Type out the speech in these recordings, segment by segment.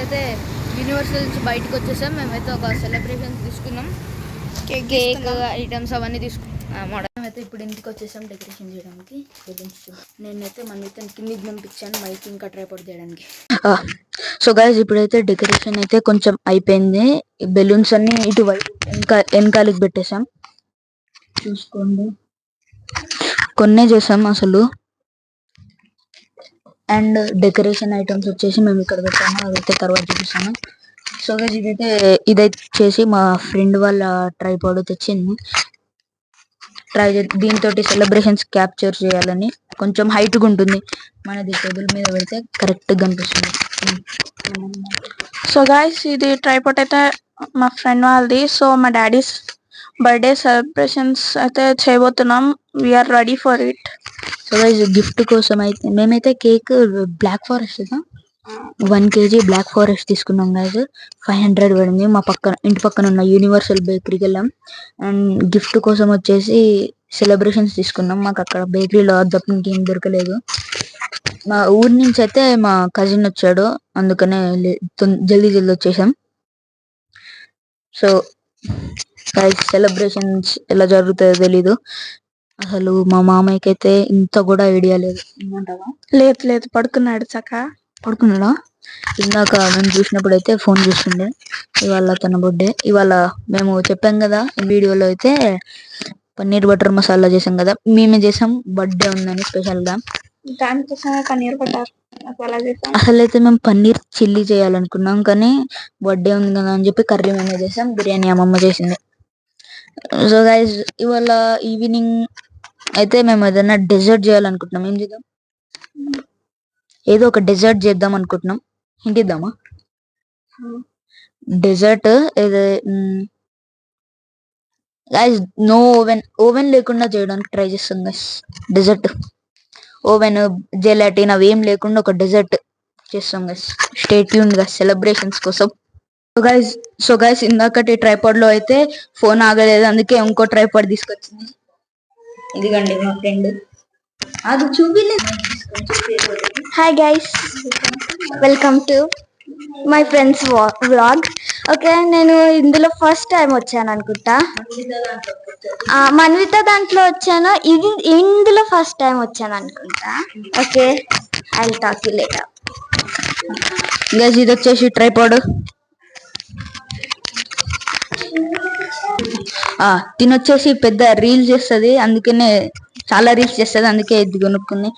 ఇప్పుడైతే యూనివర్సల్ నుంచి బయటకు వచ్చేసాం. మేమైతే ఒక సెలబ్రేషన్స్ తీసుకున్నాం, కేక్ ఐటమ్స్ అవన్నీ తీసుకున్నాం. అయితే ఇప్పుడు ఇంటికి వచ్చేసాం డెకరేషన్ చేయడానికి. నేనైతే మనైతే కిందికి పంపించాను మైక్ ఇంకా ట్రైపాడ్ చేయడానికి. సో గైస్ ఇప్పుడైతే డెకరేషన్ అయితే కొంచెం అయిపోయింది. బెలూన్స్ అన్ని ఇటు వెనకాలకి పెట్టేసాం. చూసుకోండి, కొన్నే చేసాం అసలు. అండ్ డెకరేషన్ ఐటమ్స్ వచ్చేసి మేము ఇక్కడ పెట్టాము, అదైతే తర్వాత చూపిస్తాను. సో గైస్ ఇదైతే చేసి మా ఫ్రెండ్ వాళ్ళ ట్రైపాడ్ తెచ్చింది. దీంతో సెలబ్రేషన్స్ క్యాప్చర్ చేయాలని. కొంచెం హైట్గా ఉంటుంది, మనది టేబుల్ మీద పెడితే కరెక్ట్గా కనిపిస్తుంది. సో గైస్ ఇది ట్రైపాడ్ అయితే మా ఫ్రెండ్ వాళ్ళది. సో మా డాడీస్ బర్త్డే సెలబ్రేషన్స్ అయితే చేయబోతున్నాం. We are ready for it. So guys gift కోసం అయితే మేమైతే cake black forest 1 kg black forest తీసుకున్నాం గైస్. 500 పడింది. మా ఇంటి పక్కన ఉన్న యూనివర్సల్ బేకరీకి వెళ్ళాం. అండ్ గిఫ్ట్ కోసం వచ్చేసి సెలబ్రేషన్స్ తీసుకున్నాం. మాకు అక్కడ బేకరీలో తప్ప ఇంకేం దొరకలేదు. మా ఊరి నుంచి అయితే మా కజిన్ వచ్చాడు, అందుకనే జల్దీ వచ్చేసాం. సో గైస్ సెలబ్రేషన్స్ ఎలా జరుగుతాయో తెలీదు అసలు. మా మామయ్యకి అయితే ఇంత కూడా ఐడియా లేదు. ఏమంటావా? లేదు పడుకున్నాడు. పడుకున్నాడా? ఇందాక మేము చూసినప్పుడు అయితే ఫోన్ చూస్తుండే. ఇవాళ తన బర్త్డే. ఇవాళ మేము చెప్పాం కదా వీడియోలో అయితే పన్నీర్ బటర్ మసాలా చేసాం కదా, మేమే చేసాం. బర్త్డే ఉందని స్పెషల్ గా అసలు అయితే మేము పన్నీర్ చిల్లీ చేయాలనుకున్నాం, కానీ బర్త్డే ఉంది కదా అని చెప్పి కర్రీ మేమే చేసాం. బిర్యానీ అమ్మమ్మ చేసింది. సో గైస్ ఇవాళ ఈవినింగ్ అయితే మేము ఏదైనా డెజర్ట్ చేయాలనుకుంటున్నాం. ఏం చేద్దాం? ఏదో ఒక డెజర్ట్ చేద్దాం అనుకుంటున్నాం. ఇంటిద్దామా? డెజర్ట్ గైస్ నో ఓవెన్ లేకుండా చేయడానికి ట్రై చేస్తాం గైస్. డెజర్ట్ ఓవెన్ జెలాటిన్ అవి ఏం లేకుండా ఒక డెజర్ట్ చేస్తాం గైస్. స్టే ట్యూన్డ్ గా సెలబ్రేషన్స్ కోసం. సో గైస్ ఇందాకటి ట్రైపాడ్ లో అయితే ఫోన్ ఆగలేదు, అందుకే ఇంకో ట్రైపాడ్ తీసుకొచ్చింది. ఇదిగండి మా ఫ్రెండ్. అది చూపిలేదు. Hi guys, welcome to my friends vlog. Okay, నేను ఇందులో ఫస్ట్ టైం వచ్చాను అనుకుంటా. మన్విత దాంట్లో వచ్చాను, ఇందులో ఫస్ట్ టైం వచ్చాను అనుకుంటా. Okay, I will talk you later. Guys ఇది వచ్చేసి ట్రైపాడ్. తినొచ్చేసి పెద్ద రీల్స్ చేస్తుంది, అందుకనే చాలా రీల్స్ చేస్తుంది, అందుకే ఇది కొనుక్కుంది.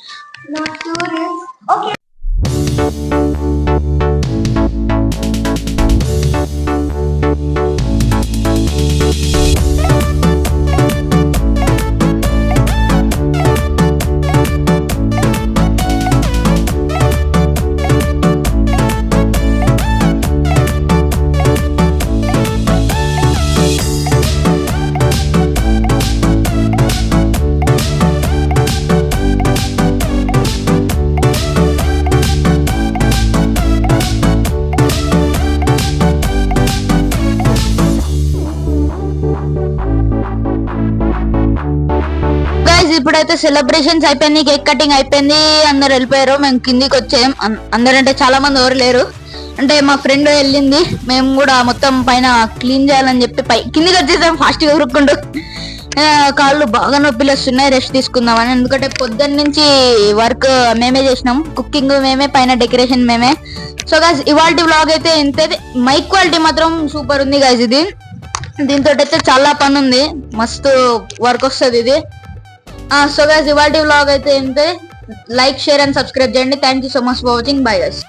ఇప్పుడైతే సెలబ్రేషన్స్ అయిపోయింది, కేక్ కటింగ్ అయిపోయింది, అందరు వెళ్ళిపోయారు. మేము కిందికి వచ్చాం. అందరంటే చాలా మంది ఎవరు లేరు, అంటే మా ఫ్రెండ్ వెళ్ళింది. మేము కూడా మొత్తం పైన క్లీన్ చేయాలని చెప్పి కిందికి వచ్చేసాం ఫాస్ట్ గా ఉరుక్కుంటూ. కాళ్ళు బాగా నొప్పిలు వస్తున్నాయి, రెస్ట్ తీసుకుందామని. ఎందుకంటే పొద్దున్న నుంచి వర్క్ మేమే చేసినాం, కుకింగ్ మేమే, పైన డెకరేషన్ మేమే. సో గాయ్స్ ఇవాల్టి వ్లాగ్ అయితే ఇంతే. మైక్ క్వాలిటీ మాత్రం సూపర్ ఉంది గాయ్స్. దీంతో అయితే చాలా పని ఉంది, మస్తు వర్క్ వస్తుంది ఇది. సో గైస్ ఇవాల్టి వ్లాగ్ అయితే ఇంతే. లైక్, షేర్ అండ్ సబ్స్క్రైబ్ చేయండి. Thank you so much for watching. Bye guys.